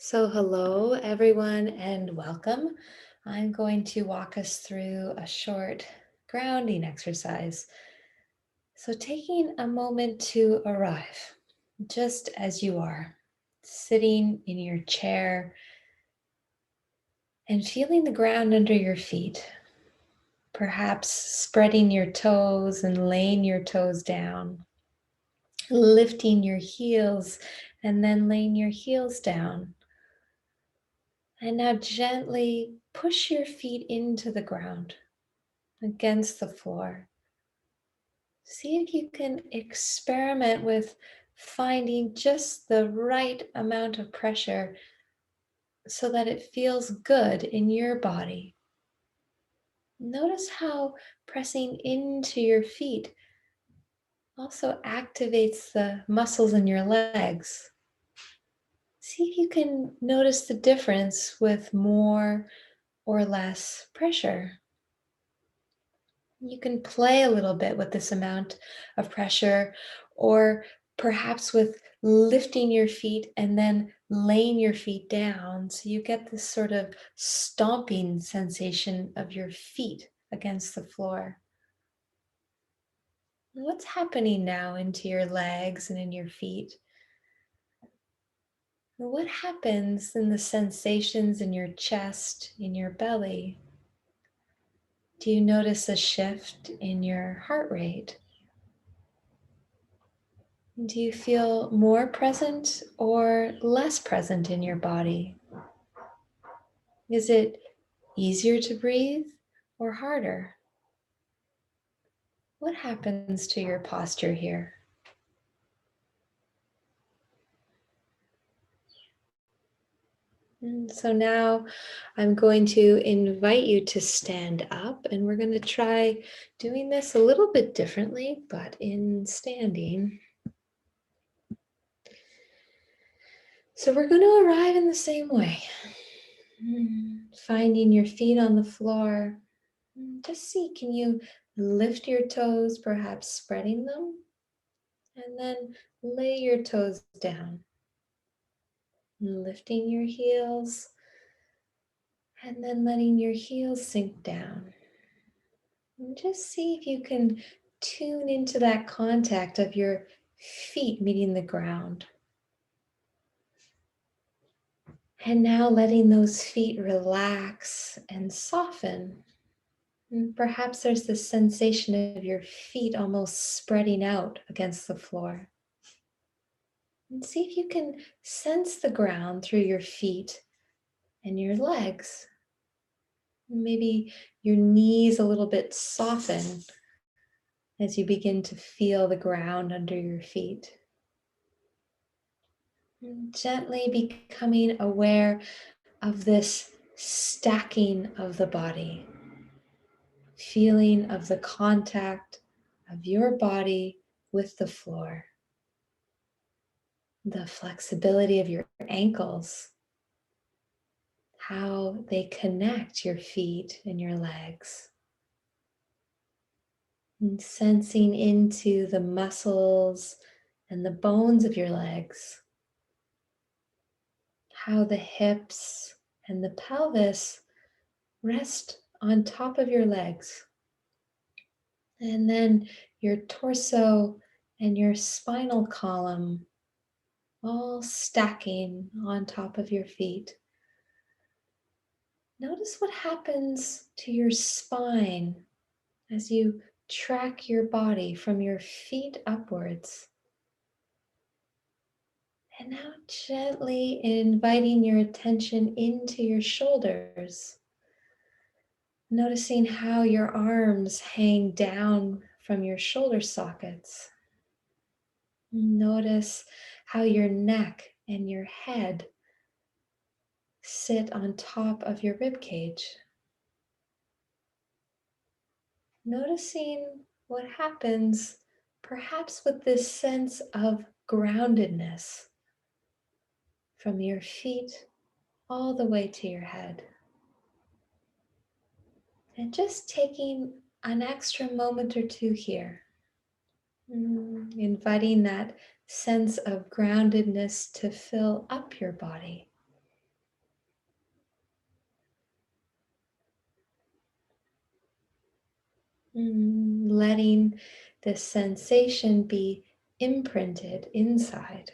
So, hello everyone and welcome. I'm going to walk us through a short grounding exercise. So, taking a moment to arrive just as you are, sitting in your chair and feeling the ground under your feet, perhaps spreading your toes and laying your toes down, lifting your heels and then laying your heels down. And now gently push your feet into the ground, against the floor. See if you can experiment with finding just the right amount of pressure so that it feels good in your body. Notice how pressing into your feet also activates the muscles in your legs. See if you can notice the difference with more or less pressure. You can play a little bit with this amount of pressure, or perhaps with lifting your feet and then laying your feet down. So you get this sort of stomping sensation of your feet against the floor. What's happening now into your legs and in your feet? What happens in the sensations in your chest, in your belly? Do you notice a shift in your heart rate? Do you feel more present or less present in your body? Is it easier to breathe or harder? What happens to your posture here? And so now I'm going to invite you to stand up, and we're going to try doing this a little bit differently, but in standing. So we're going to arrive in the same way. Finding your feet on the floor. Just see, can you lift your toes, perhaps spreading them, and then lay your toes down, lifting your heels, and then letting your heels sink down. And just see if you can tune into that contact of your feet meeting the ground. And now letting those feet relax and soften. And perhaps there's this sensation of your feet almost spreading out against the floor. And see if you can sense the ground through your feet and your legs. Maybe your knees a little bit soften as you begin to feel the ground under your feet. And gently becoming aware of this stacking of the body, feeling of the contact of your body with the floor, the flexibility of your ankles, how they connect your feet and your legs. And sensing into the muscles and the bones of your legs, how the hips and the pelvis rest on top of your legs. And then your torso and your spinal column all stacking on top of your feet. Notice what happens to your spine as you track your body from your feet upwards. And now gently inviting your attention into your shoulders, noticing how your arms hang down from your shoulder sockets. Notice how your neck and your head sit on top of your rib cage. Noticing what happens, perhaps with this sense of groundedness from your feet all the way to your head. And just taking an extra moment or two here, inviting that sense of groundedness to fill up your body. Letting this sensation be imprinted inside.